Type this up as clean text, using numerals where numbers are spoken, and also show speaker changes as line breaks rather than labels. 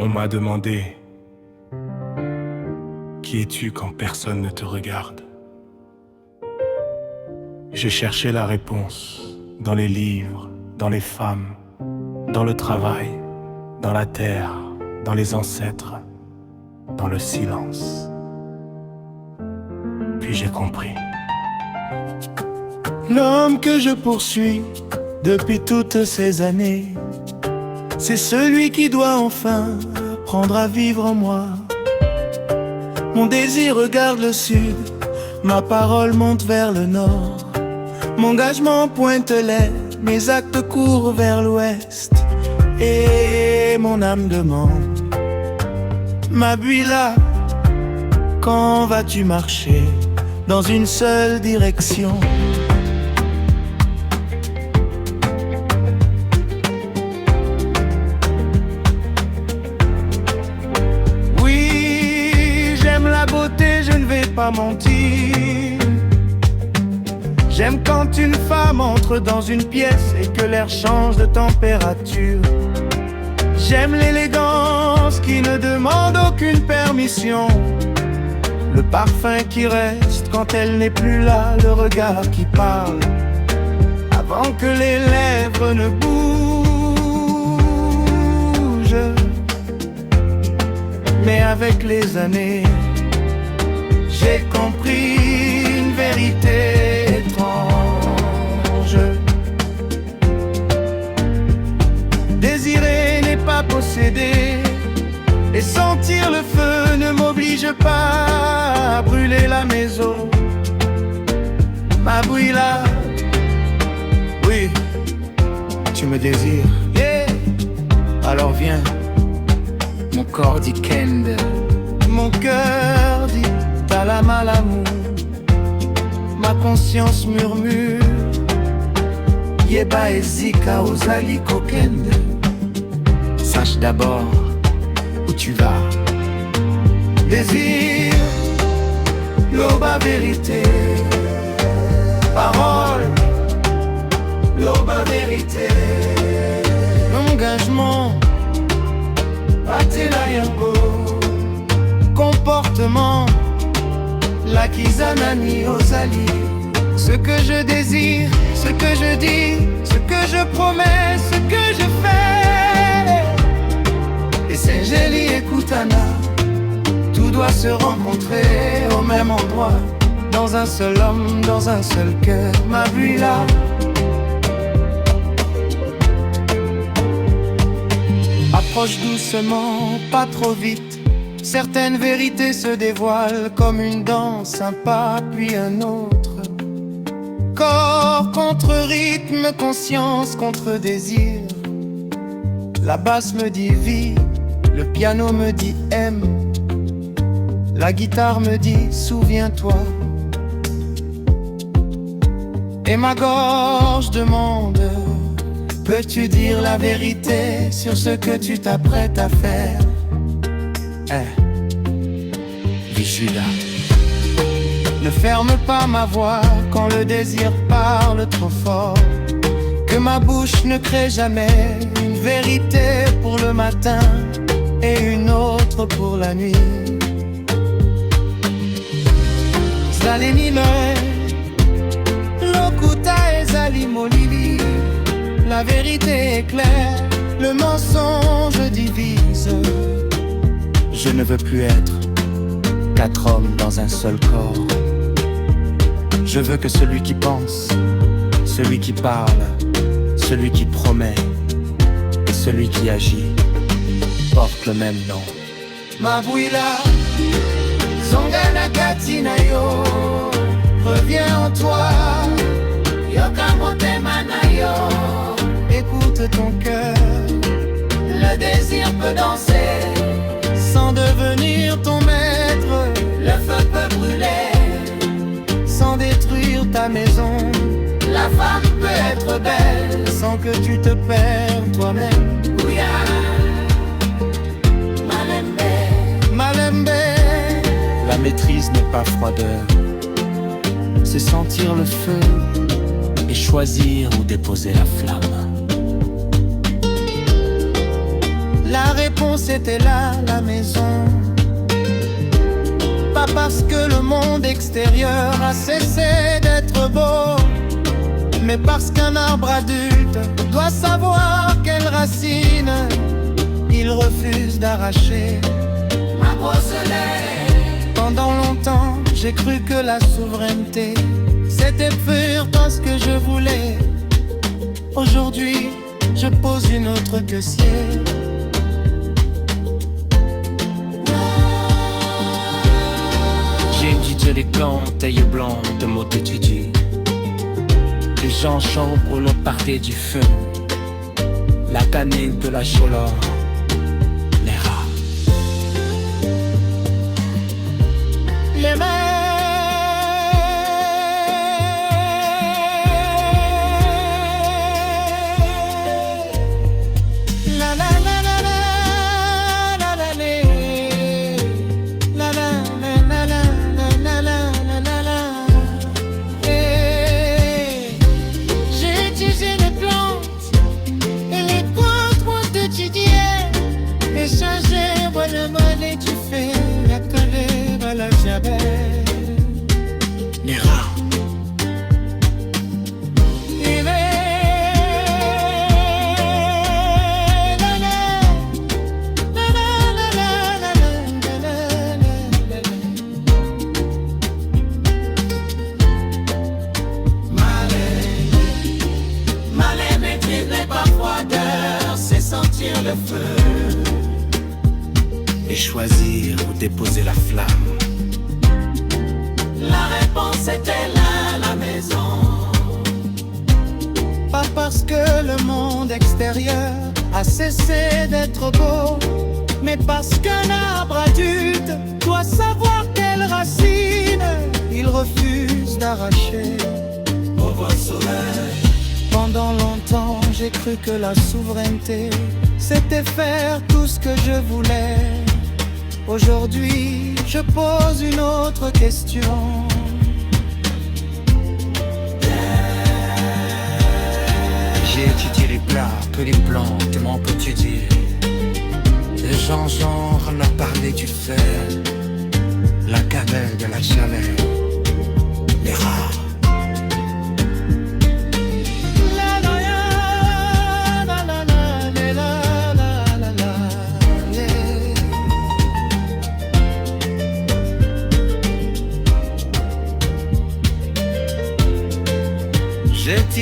On m'a demandé: qui es-tu quand personne ne te regarde? J'ai cherché la réponse dans les livres, dans les femmes, dans le travail, dans la terre, dans les ancêtres, dans le silence. Puis j'ai compris. L'homme que je poursuis depuis toutes ces années, c'est celui qui doit enfin apprendre à vivre en moi. Mon désir regarde le sud, ma parole monte vers le nord. Mon engagement pointe l'est, mes actes courent vers l'ouest. Et mon âme demande: Mabuila, quand vas-tu marcher dans une seule direction? Oui, j'aime la beauté, je ne vais pas mentir. J'aime quand une femme entre dans une pièce et que l'air change de température. J'aime l'élégance qui ne demande aucune permission, le parfum qui reste quand elle n'est plus là, le regard qui parle avant que les lèvres ne bougent. Mais avec les années, j'ai compris une vérité étrange. Désirer n'est pas posséder, et sentir le feu ne m'oblige pas à brûler la maison. Mabuila, oui, tu me désires, yeah. Alors viens. Mon corps dit Kende, mon cœur dit Talamalamu. Ma conscience murmure Yeba ezika ozali kokende. Sache d'abord où tu vas. Désir, loba vérité. Parole, loba vérité. Engagement, Atela yango. Comportement, la kizanani ozali. Ce que je désire, ce que je dis, ce que je promets, ce que je fais. Et c'est Jeli et Kutana, tout doit se rencontrer au même endroit, dans un seul homme, dans un seul cœur. Mabuila. Approche doucement, pas trop vite. Certaines vérités se dévoilent comme une danse, un pas puis un autre. Corps contre rythme, conscience contre désir. La basse me dit vie, le piano me dit aime. La guitare me dit souviens-toi. Et ma gorge demande: peux-tu dire la vérité sur ce que tu t'apprêtes à faire? Vigila. Ne ferme pas ma voix quand le désir parle trop fort. Que ma bouche ne crée jamais une vérité pour le matin et une autre pour la nuit. Zalenime, lokuta ezali molili. La vérité est claire, le mensonge divise. Je ne veux plus être 4 hommes dans un seul corps. Je veux que celui qui pense, celui qui parle, celui qui promet et celui qui agit porte le même nom. Mabuila, Zongana Katina yo, reviens en toi. Yokamotema na yo, écoute ton cœur. Le désir peut danser sans devenir ton maître. Le feu peut brûler sans détruire ta maison. La femme peut être belle sans que tu te perdes toi-même. Ouya, Malembe, Malembe. La maîtrise n'est pas froideur, c'est sentir le feu et choisir où déposer la flamme. La réponse était là, la maison. Pas parce que le monde extérieur a cessé d'être beau, mais parce qu'un arbre adulte doit savoir quelles racines il refuse d'arracher. Pendant longtemps, j'ai cru que la souveraineté, c'était faire tout ce que je voulais. Aujourd'hui, je pose une autre question. J'ai étudié les plantes, taillées blancs de mots étudiés. Les gens chauds pour le party du feu, la canine de la chaleur, les rats, les mains. Les rats. Malais maîtrise n'est pas froideur, c'est sentir le feu et choisir ou déposer la flamme. La réponse était là, la maison. Pas parce que le monde extérieur a cessé d'être beau, mais parce qu'un arbre adulte doit savoir quelles racines il refuse d'arracher. Pauvre soleil. Pendant longtemps, j'ai cru que la souveraineté, c'était faire tout ce que je voulais. Aujourd'hui, je pose une autre question. J'ai étudié les plats, que les plantes m'ont étudié. Les gens genre leur parlaient du fer, la cannelle de la chaleur, les rats.